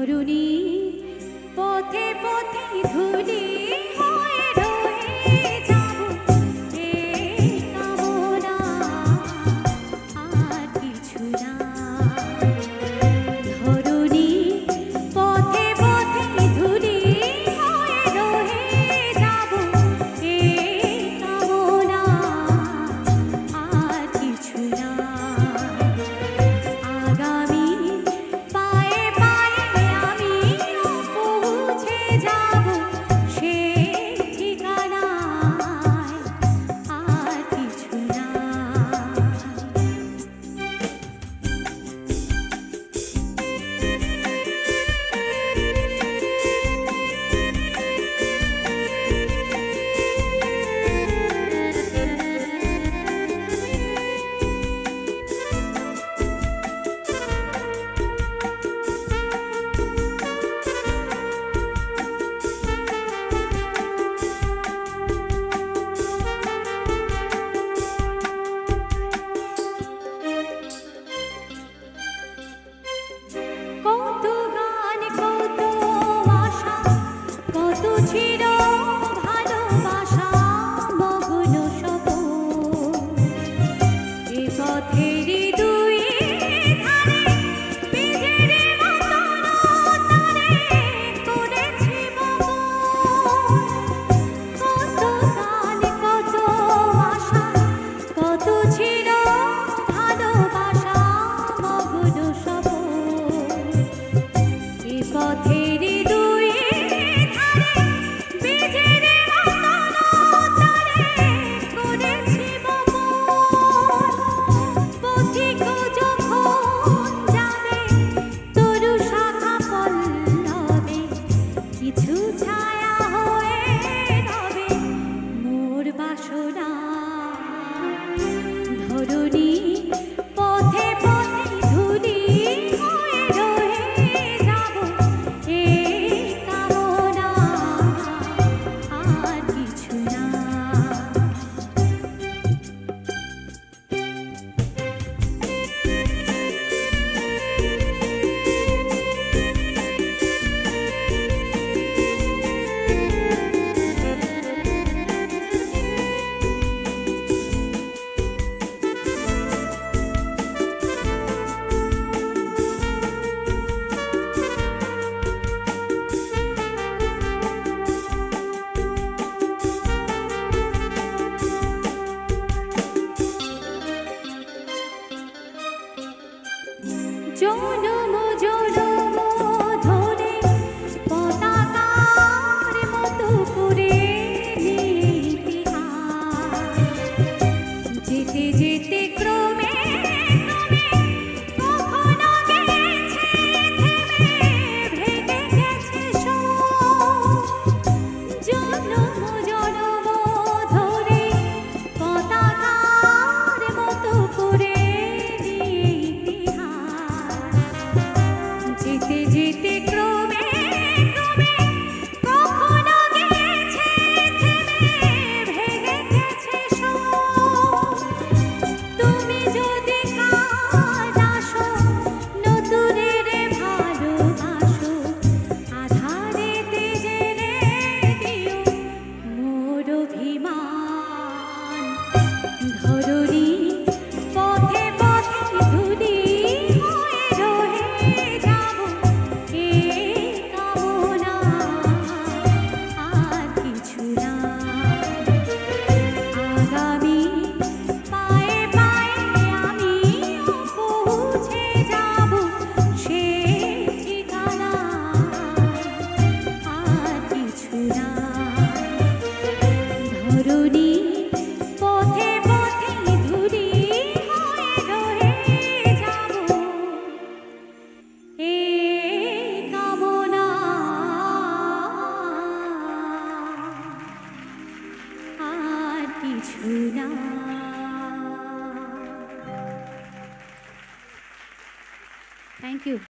ধরুণী পথে পথে ধুলি হয়ে রয়ে যাব এই কামনা আর কিছু না। ধরুণী পথে পথে ধুলি হয়ে রয়ে যাব এই কামনা আর কিছু না। আগামী পায়ে পায়ে আমি পৌঁছে যাব সেই ঠিকানায় আর কিছু না। কত গান কত আশা কত ছিল ভালোবাসা মগ্ন স্বপন এ পথেরই দুই ধারে বীজের মতন তারে করেছি বপন। কত গান কত আশা কত ছিল ভালোবাসা মগ্ন স্বপন এ পথেরই দুই ধারে বীজের মতন তারে করেছি বপন। পথিক যখন যাবে তরু শাখা পল্লবে কিছু ছায়া হয়ে রবে মোর বাসনা। ধরুণী পথে পথে ধুলি হয়ে রয়ে যাব এই কামনা আর কিছু না। জনম জনম ধরে পতাকার মতো করে ইতিহাস যেতে যেতে ক্রমে ক্রমে কখনো গেছে থেমে ভেঙে গেছে সব। জনম জনম ধরে পতাকার মতো করে যেতে যেতে ক্রমে ক্রমে কখনো গেছে থেমে ভেঙে গেছে সব। তুমি যদি কাল আসো নতুনের ভালোবাসো আধারেতে জেনে দিও মোর অভিমান। ধরুণী পথে পথে ধুলি হয়ে রয়ে যাব এই কামনা আর কিছু না। আগামী পায়ে পায়ে আমি পৌঁছে যাব সেই ঠিকানায় আর কিছু না। ধরুণী পথে পথে ধুলি হয়ে রয়ে যাব এই কামনা আর কিছু না। Thank you.